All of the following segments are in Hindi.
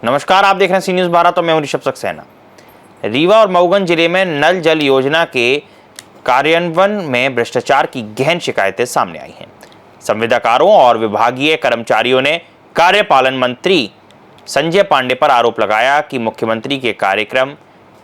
नमस्कार, आप देख रहे हैं सी न्यूज़ 12। तो मैं हूं ऋषभ सक्सेना। रीवा और मऊगंज जिले में नल जल योजना के कार्यान्वयन में भ्रष्टाचार की गहन शिकायतें सामने आई हैं। संविदाकारों और विभागीय कर्मचारियों ने कार्यपालन मंत्री संजय पांडे पर आरोप लगाया कि मुख्यमंत्री के कार्यक्रम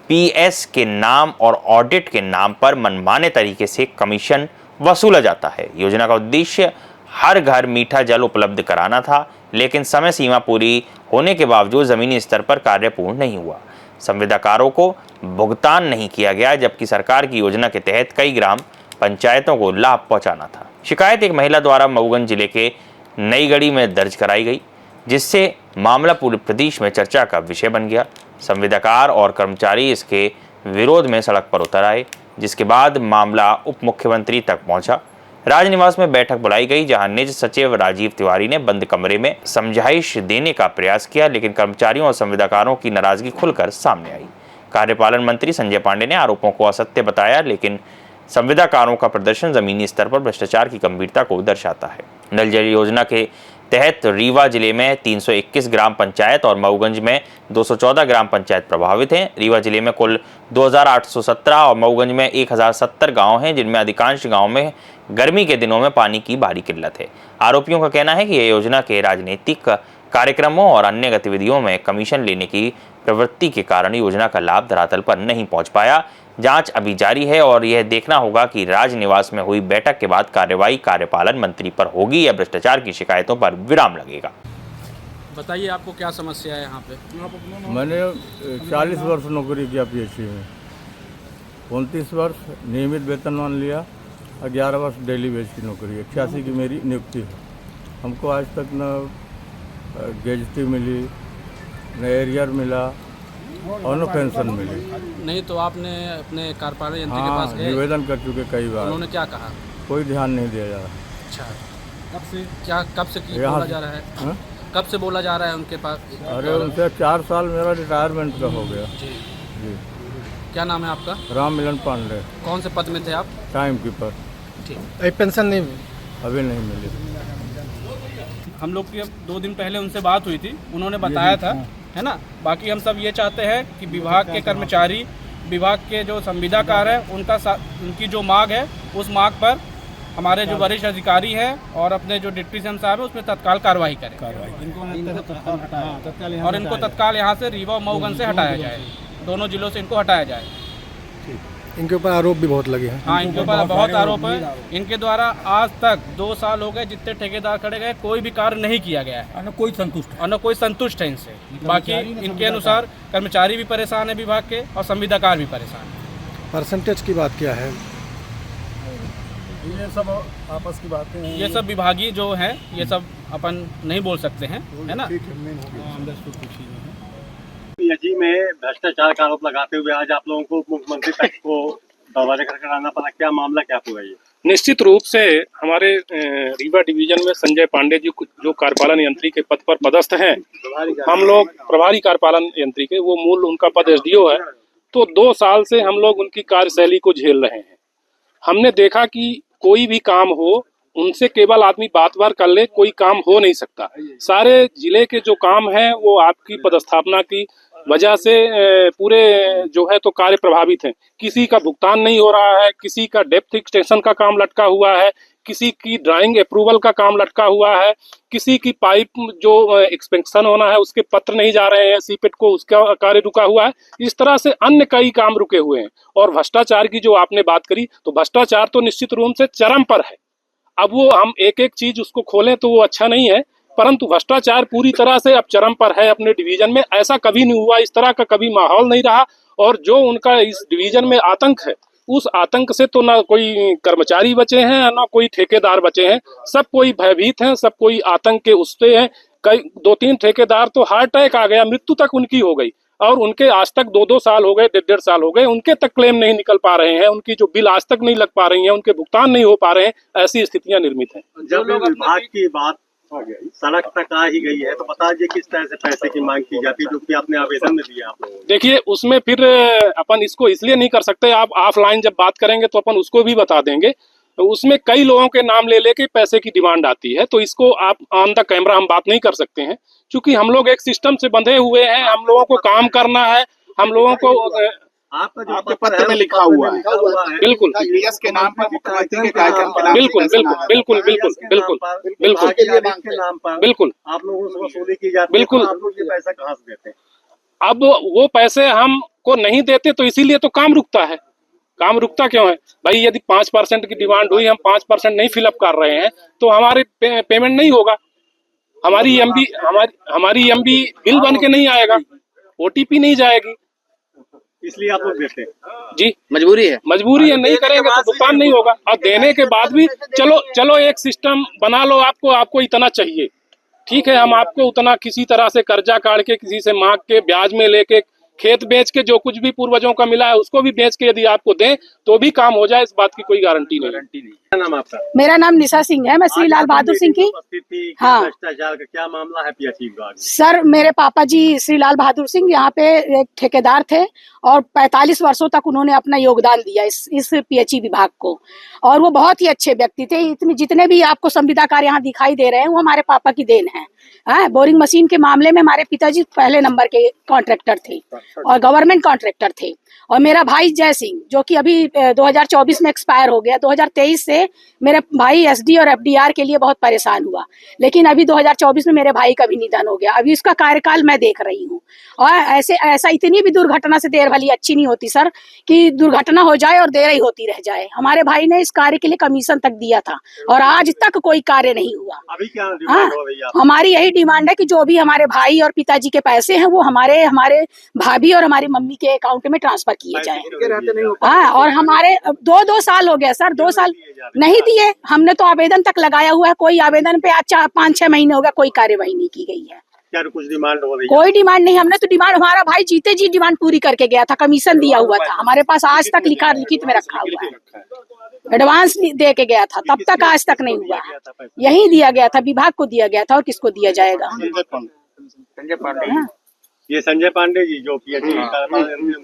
पीएस के नाम और ऑडिट के नाम पर मनमाने तरीके से कमीशन वसूला जाता है। योजना का उद्देश्य हर घर मीठा जल उपलब्ध कराना था, लेकिन समय सीमा पूरी होने के बावजूद जमीनी स्तर पर कार्य पूर्ण नहीं हुआ। संविदाकारों को भुगतान नहीं किया गया, जबकि सरकार की योजना के तहत कई ग्राम पंचायतों को लाभ पहुंचाना था। शिकायत एक महिला द्वारा मऊगंज जिले के नईगढ़ी में दर्ज कराई गई, जिससे मामला पूरे प्रदेश में चर्चा का विषय बन गया। संविदाकार और कर्मचारी इसके विरोध में सड़क पर उतर आए, जिसके बाद मामला उप मुख्यमंत्री तक पहुंचा। राजनिवास में बैठक बुलाई गई, जहां निज सचिव राजीव तिवारी ने बंद कमरे में समझाइश देने का प्रयास किया, लेकिन कर्मचारियों और संविदाकारों की नाराजगी खुलकर सामने आई। कार्यपालन मंत्री संजय पांडे ने आरोपों को असत्य बताया, लेकिन संविदाकारों का प्रदर्शन जमीनी स्तर पर भ्रष्टाचार की गंभीरता को दर्शाता है। नल जल योजना के तहत रीवा जिले में 321 ग्राम पंचायत और मऊगंज में 214 ग्राम पंचायत प्रभावित हैं। रीवा जिले में कुल 2817 और मऊगंज में 1070 गांव हैं, जिनमें अधिकांश गांव में गर्मी के दिनों में पानी की भारी किल्लत है। आरोपियों का कहना है कि यह योजना के राजनीतिक कार्यक्रमों और अन्य गतिविधियों में कमीशन लेने की प्रवृत्ति के कारण योजना का लाभ धरातल पर नहीं पहुंच पाया। जांच अभी जारी है और यह देखना होगा कि राजनिवास में हुई बैठक के बाद कार्यवाही कार्यपालन मंत्री पर होगी या भ्रष्टाचार की शिकायतों पर विराम लगेगा। बताइए, आपको क्या समस्या है यहाँ पे? मैंने 40 वर्ष नौकरी किया पीएचसी में, 29 वर्ष नियमित वेतनमान लिया, 11 वर्ष डेली वेज की नौकरी है। 86 की मेरी नियुक्ति है। हमको आज तक न गेजटी मिली, न एरियर मिला और न पेंशन मिली। नहीं तो आपने अपने कार्यपालन यंत्री के पास गए? निवेदन कर चुके कई बार। उन्होंने क्या कहा? कोई ध्यान नहीं दिया जा रहा। अच्छा, कब से बोला जा रहा है? हा? कब से बोला जा रहा है उनके पास? अरे उनसे 4 साल मेरा रिटायरमेंट का हो गया। जी। क्या नाम है आपका? राम मिलन पांडे। कौन से पद में थे आप? Time keeper. ठीक। पेंशन नहीं अभी नहीं मिली। हम लोग की 2 दिन पहले उनसे बात हुई थी, उन्होंने बताया था, है ना। बाकी हम सब ये चाहते हैं कि विभाग के कर्मचारी, विभाग के जो संविदाकार हैं, उनकी जो मांग है उस मांग पर हमारे जो वरिष्ठ अधिकारी हैं और अपने जो डिप्टी सीएम साहब है उसमें तत्काल कार्रवाई करें और इनको तत्काल यहाँ से रीवा और मऊगंज से हटाया जाए। दोनों जिलों से इनको हटाया जाए। इनके ऊपर आरोप भी बहुत लगे हैं। हाँ, इनके ऊपर बहुत आरोप है। इनके द्वारा आज तक 2 साल हो गए, जितने ठेकेदार खड़े गए कोई भी कार्य नहीं किया गया है, न कोई संतुष्ट है इनसे। बाकी इनके अनुसार कर्मचारी भी परेशान है विभाग के और संविदाकार भी परेशान है। परसेंटेज की बात क्या है? ये सब आपस की बातें हैं। ये सब विभागीय जो है, ये सब अपन नहीं बोल सकते हैं, है ना। पीएचई में भ्रष्टाचार का आरोप लगाते हुए आज आप लोगों को मुख्यमंत्री तक को दरवाजे खटखटाना आना पड़ा। क्या मामला क्या हुआ ये? निश्चित रूप से हमारे रीवा डिवीजन में संजय पांडे जी जो कार्यपालन यंत्री के पद पर पदस्थ हैं, हम लोग प्रभारी कार्यपालन यंत्री के, वो मूल उनका पद एसडीओ है। तो 2 साल से हम लोग उनकी कार्यशैली को झेल रहे हैं। हमने देखा कि कोई भी काम हो, उनसे केवल आदमी बात कर ले, कोई काम हो नहीं सकता। सारे जिले के जो काम हैं वो आपकी पदस्थापना की वजह से पूरे जो है तो कार्य प्रभावित हैं। किसी का भुगतान नहीं हो रहा है, किसी का डेप्थ एक्सटेंशन का काम लटका हुआ है, किसी की ड्राइंग अप्रूवल का काम लटका हुआ है, किसी की पाइप जो एक्सपेंशन होना है उसके पत्र नहीं जा रहे हैं सीपेट को, उसका कार्य रुका हुआ है। इस तरह से अन्य कई काम रुके हुए हैं। और भ्रष्टाचार की जो आपने बात करी, तो भ्रष्टाचार तो निश्चित रूप से चरम पर है। अब वो हम एक एक चीज उसको खोलें तो वो अच्छा नहीं है, परंतु भ्रष्टाचार पूरी तरह से अब चरम पर है अपने डिवीजन में। ऐसा कभी नहीं हुआ, इस तरह का कभी माहौल नहीं रहा। और जो उनका इस डिवीजन में आतंक है, उस आतंक से तो ना कोई कर्मचारी बचे हैं ना कोई ठेकेदार बचे हैं। सब कोई भयभीत हैं, सब कोई आतंक के उससे हैं। कई 2-3 ठेकेदार तो हार्ट अटैक आ गया, मृत्यु तक उनकी हो गई। और उनके आज तक 2-2 साल हो गए, 1.5 साल हो गए, उनके तक क्लेम नहीं निकल पा रहे हैं, उनकी जो बिल आज तक नहीं लग पा रही है, उनके भुगतान नहीं हो पा रहे हैं। ऐसी स्थितियां निर्मित हैं। जब विभाग की बात सड़क तक आ ही गई है तो बता दीजिए किस तरह से पैसे की मांग की जाती है, जो कि आपने आवेदन में दिया आप लोगों ने? देखिए, उसमें फिर अपन इसको इसलिए नहीं कर सकते, आप ऑफलाइन जब बात करेंगे तो अपन उसको भी बता देंगे। तो उसमें कई लोगों के नाम ले लेके पैसे की डिमांड आती है। तो इसको आप ऑन द कैमरा हम बात नहीं कर सकते हैं, क्योंकि हम लोग एक सिस्टम से बंधे हुए हैं, हम लोगों को काम करना है, हम लोगों को आपका जो आपके पत्र पत्र में लिखा हुआ है बिल्कुल ईपीएस के नाम पर, मुख्यमंत्री के कार्यक्रम के नाम बिल्कुल बिल्कुल बिल्कुल बिल्कुल बिल्कुल बिल्कुल के नाम पर बिल्कुल आप लोगों से वसूली की जाती है, बिल्कुल। तो आप लोग ये पैसा कहाँ से देते हैं? अब वो पैसे हमको नहीं देते तो इसीलिए तो काम रुकता है। काम रुकता क्यों है भाई? यदि 5% की डिमांड हुई, हम 5% नहीं फिलअप कर रहे हैं तो हमारे पेमेंट नहीं होगा, हमारी एमबी बिल बन के नहीं आएगा, ओटीपी नहीं जाएगी। इसलिए आप लोग देते हैं। जी मजबूरी है। मजबूरी है, नहीं करेंगे तो भुगतान नहीं होगा। और देने के बाद भी चलो एक सिस्टम बना लो, आपको इतना चाहिए, ठीक है, हम आपको उतना किसी तरह से कर्जा काट के, किसी से मांग के, ब्याज में लेके, खेत बेच के, जो कुछ भी पूर्वजों का मिला है उसको भी बेच के यदि आपको दें तो भी काम हो जाए, इस बात की कोई गारंटी नहीं। क्या नाम आपका? मेरा नाम निशा सिंह है, मैं श्री लाल बहादुर सिंह की। हाँ। भ्रष्टाचार का क्या मामला है पीएचई विभाग में? सर, मेरे पापा जी श्री लाल बहादुर सिंह यहाँ पे एक ठेकेदार थे और 45 वर्षों तक उन्होंने अपना योगदान दिया इस पीएचई विभाग को, और वो बहुत ही अच्छे व्यक्ति थे। इतने जितने भी आपको संविदा कार्य यहाँ दिखाई दे रहे हैं वो हमारे पापा की देन है। बोरिंग मशीन के मामले में हमारे पिताजी पहले नंबर के कॉन्ट्रैक्टर थे और गवर्नमेंट कॉन्ट्रैक्टर थे। और मेरा भाई जय सिंह, जो कि अभी 2024 में एक्सपायर हो गया, 2023 से मेरे भाई एसडी और एफडीआर के लिए बहुत परेशान हुआ, लेकिन अभी 2024 में मेरे भाई का भी निधन हो गया। अभी उसका कार्यकाल मैं देख रही हूँ। और ऐसा इतनी भी दुर्घटना से देर भली अच्छी नहीं होती सर, कि दुर्घटना हो जाए और देर ही होती रह जाए। हमारे भाई ने इस कार्य के लिए कमीशन तक दिया था और आज तक कोई कार्य नहीं हुआ। अभी क्या डिमांड हो रही है? हमारी यही डिमांड है कि जो भी हमारे भाई और पिताजी के पैसे हैं वो हमारे भाभी और हमारी मम्मी के अकाउंट में ट्रांसफर किए जाए। हाँ, और हमारे 2 साल हो गया सर, 2 साल नहीं दिए। हमने तो आवेदन तक लगाया हुआ है, कोई आवेदन पे आज 5-6 महीने हो गया, कोई कार्यवाही नहीं की गई है। क्या कुछ डिमांड हो रही है? कोई डिमांड नहीं। हमने तो डिमांड, हमारा भाई जीते जी डिमांड पूरी करके गया था, कमीशन दिया हुआ था हमारे पास, आज तक लिखित में रखा हुआ है, एडवांस दे के गया था, तब तक आज तक नहीं हुआ। यही दिया गया था, विभाग को दिया गया था, और किसको दिया जाएगा? ये संजय पांडे जी जो पीएचई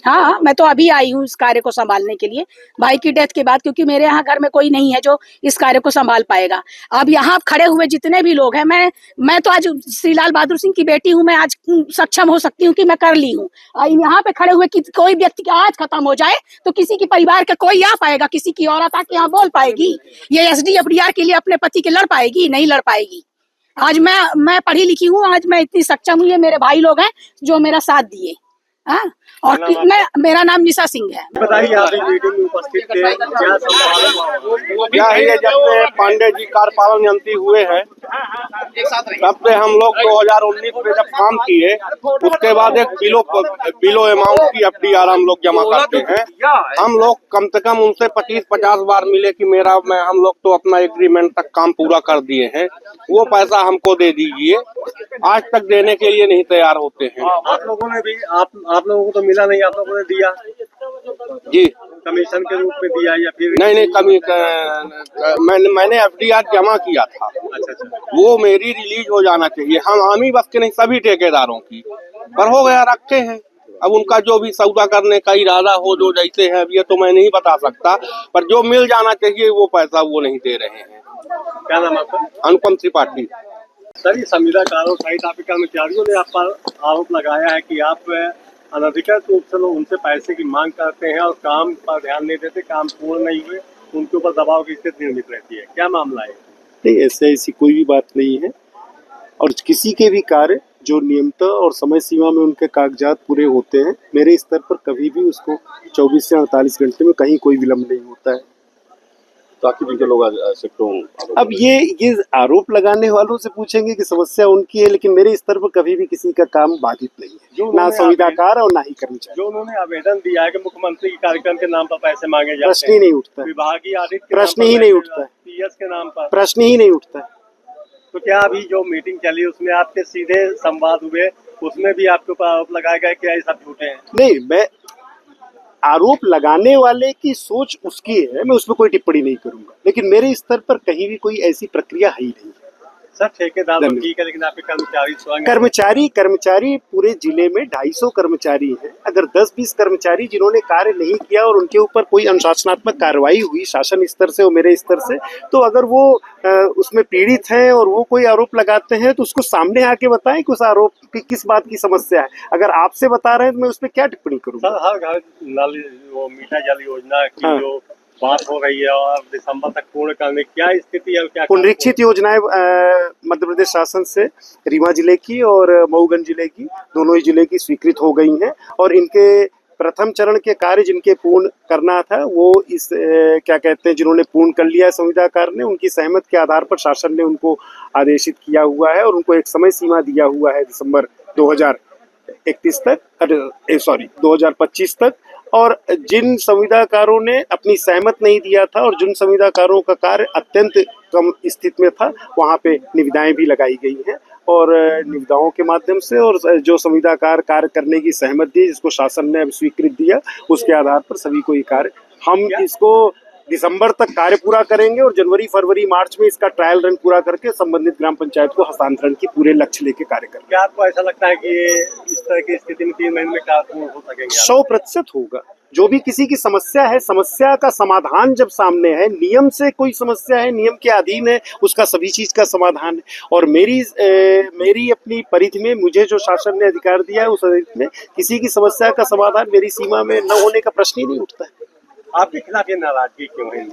हाँ, मैं तो अभी आई हूँ इस कार्य को संभालने के लिए, भाई की डेथ के बाद, क्योंकि मेरे यहाँ घर में कोई नहीं है जो इस कार्य को संभाल पाएगा। अब यहाँ खड़े हुए जितने भी लोग हैं, मैं तो आज श्री लाल बहादुर सिंह की बेटी हूँ, मैं आज सक्षम हो सकती हूँ कि मैं कर ली हूँ। यहाँ पे खड़े हुए कोई व्यक्ति का आज खत्म हो जाए तो किसी की परिवार का कोई आ पाएगा, किसी की औरत आके यहाँ बोल पाएगी? ये एसडी-एफडीआर के लिए अपने पति के लड़ पाएगी? नहीं लड़ पाएगी। आज मैं पढ़ी लिखी हूँ, आज मैं इतनी सक्षम हूँ, ये मेरे भाई लोग हैं जो मेरा साथ दिए। हाँ, और मेरा नाम निशा सिंह है। बताइए, आप मीटिंग में उपस्थित थे, क्या संवाद? क्या है, जब से पांडे जी कार्यपालन यंत्री हुए हैं तब से हम लोग 2019 में जब काम किए, उसके बाद एक बिलो अमाउंट की एफडीआर हम लोग जमा करते हैं। हम लोग कम से कम उनसे 25-50 बार मिले कि हम लोग तो अपना एग्रीमेंट तक काम पूरा कर दिए हैं, वो पैसा हमको दे दीजिए। आज तक देने के लिए नहीं तैयार होते हैं। आप लोगों ने भी आप लोगों को तो मिला नहीं, आप लोगों ने दिया जी, कमीशन के रूप में दिया या फिर? नहीं, मैंने एफडीआर जमा किया था। अच्छा। वो मेरी रिलीज हो जाना चाहिए, हम ही बस के नहीं, सभी ठेकेदारों की, पर हो गया, रखे हैं। अब उनका जो भी सौदा करने का इरादा हो, जो जैसे है, अब ये तो मैं नहीं बता सकता, पर जो मिल जाना चाहिए वो पैसा वो नहीं दे रहे हैं। क्या नाम आपका? अनुपम त्रिपाठी। सर, ये संविदाकारों सहित आपके कर्मचारियों ने आप पर आरोप लगाया है कि आप अनधिकृत रूप से उनसे पैसे की मांग करते हैं और काम पर ध्यान नहीं देते, काम पूर्ण नहीं हुए उनके ऊपर दबाव की स्थिति निर्मित रहती है। क्या मामला है? नहीं, ऐसी कोई भी बात नहीं है, और किसी के भी कार्य जो नियमित और समय सीमा में उनके कागजात पूरे होते हैं, मेरे स्तर पर कभी भी उसको 24 से 48 घंटे में कहीं कोई विलम्ब नहीं होता है। ताकि लोग अब ये आरोप लगाने वालों से पूछेंगे कि समस्या उनकी है, लेकिन मेरे स्तर पर कभी भी किसी का काम बाधित नहीं है, ना संविदाकार और ना ही कर्मचारी। जो उन्होंने आवेदन दिया है कि मुख्यमंत्री के कार्यक्रम के नाम पर पैसे मांगे जाते हैं, प्रश्न ही नहीं उठता, विभागीय आदित प्रश्न ही नहीं उठता, पीएस के नाम पर प्रश्न ही नहीं उठता। तो क्या अभी जो मीटिंग चली उसमें आपके सीधे संवाद हुए, उसमें भी आपके ऊपर आरोप लगाए गए कि ये सब झूठे हैं? नहीं, मैं आरोप लगाने वाले की सोच उसकी है, मैं उसमें कोई टिप्पणी नहीं करूंगा, लेकिन मेरे स्तर पर कहीं भी कोई ऐसी प्रक्रिया है ही नहीं। सर ठेकेदार तो ठीक है, लेकिन आपके कर्मचारी स्वयं कर्मचारी पूरे जिले में 250 कर्मचारी हैं। अगर 10-20 कर्मचारी जिन्होंने कार्य नहीं किया और उनके ऊपर कोई अनुशासनात्मक कार्रवाई हुई शासन स्तर से और मेरे स्तर से, तो अगर वो उसमें पीड़ित हैं और वो कोई आरोप लगाते हैं तो उसको सामने आके बताएं कि उस आरोप की किस बात की समस्या है। अगर आपसे बता रहे हैं तो मैं उस पर क्या टिप्पणी करूँगा। सर हर घर नल वो मीठा जल योजना की जो बात हो रही है और दिसंबर तक पूर्ण करने की क्या स्थिति है, क्या पुनरीक्षित योजनाएं मध्य प्रदेश शासन से रीवा जिले की और मऊगंज जिले की, दोनों ही जिले की स्वीकृत हो गई हैं और इनके प्रथम चरण के कार्य जिनके पूर्ण करना था वो इस क्या कहते हैं जिन्होंने पूर्ण कर लिया संविदाकार ने, उनकी सहमत के आधार पर शासन ने उनको आदेशित किया हुआ है और उनको एक समय सीमा दिया हुआ है दिसंबर 2025 तक। और जिन संविदाकारों ने अपनी सहमत नहीं दिया था और जिन संविदाकारों का कार्य अत्यंत कम स्थिति में था, वहाँ पे निविदाएं भी लगाई गई हैं और निविदाओं के माध्यम से और जो संविदाकार कार्य करने की सहमत दी, जिसको शासन ने अब स्वीकृत दिया, उसके आधार पर सभी को ये कार्य हम इसको दिसंबर तक कार्य पूरा करेंगे और जनवरी, फरवरी, मार्च में इसका ट्रायल रन पूरा करके संबंधित ग्राम पंचायत को हस्तांतरण की पूरे लक्ष्य लेके कार्य करेंगे। क्या आपको ऐसा लगता है कि ये इस तरह की स्थिति में 3 महीने में कार्य पूर्ण हो सकेंगे? 100% होगा। जो भी किसी की समस्या है, समस्या का समाधान जब सामने है, नियम से कोई समस्या है, नियम के अधीन है, उसका सभी चीज का समाधान है। और मेरी अपनी परिधि में मुझे जो शासन ने अधिकार दिया है, उस अधिकार में किसी की समस्या का समाधान मेरी सीमा में न होने का प्रश्न ही नहीं उठता है। आपके खिलाफ ये नाराजगी क्यों है?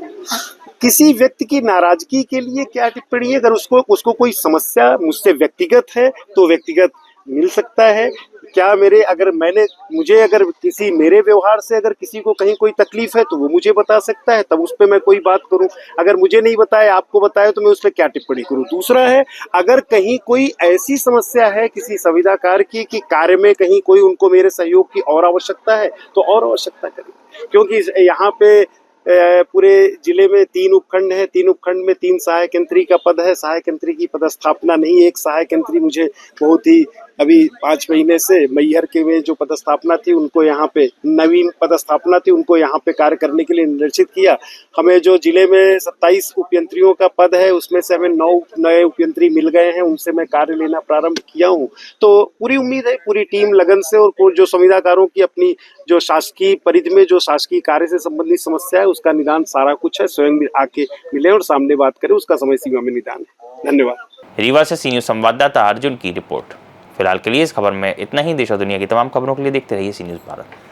किसी व्यक्ति की नाराजगी के लिए क्या टिप्पणी है? अगर उसको कोई समस्या मुझसे व्यक्तिगत है तो व्यक्तिगत मिल सकता है। क्या अगर किसी मेरे व्यवहार से अगर किसी को कहीं कोई तकलीफ है तो वो मुझे बता सकता है, तब उस पर मैं कोई बात करूं। अगर मुझे नहीं बताए, आपको बताए, तो मैं उस पर क्या टिप्पणी करूं। दूसरा है, अगर कहीं कोई ऐसी समस्या है किसी संविदाकार की कि कार्य में कहीं कोई उनको मेरे सहयोग की और आवश्यकता है तो और आवश्यकता करें, क्योंकि यहाँ पे पूरे जिले में 3 उपखंड हैं। 3 उपखंड में 3 सहायक यंत्री का पद है। सहायक यंत्री की पदस्थापना नहीं, एक सहायक यंत्री मुझे बहुत ही अभी 5 महीने से मैहर के में जो पदस्थापना थी उनको यहाँ पे नवीन पदस्थापना थी, उनको यहाँ पे कार्य करने के लिए निर्देशित किया। हमें जो जिले में 27 उपयंत्रियों का पद है उसमें से हमें 9 नए उपयंत्री मिल गए हैं, उनसे मैं कार्य लेना प्रारंभ किया हूँ। तो पूरी उम्मीद है, पूरी टीम लगन से और जो संविदाकारों की अपनी जो शासकीय परिधि में जो शासकीय कार्य से संबंधित समस्या है उसका निदान सारा कुछ है, स्वयं भी आके मिले और सामने बात करें, उसका समय सीमा में निदान है। धन्यवाद। रीवा से सी न्यूज़ संवाददाता अर्जुन की रिपोर्ट। फिलहाल के लिए इस खबर में इतना ही। देश और दुनिया की तमाम खबरों के लिए देखते रहिए सी न्यूज़ भारत।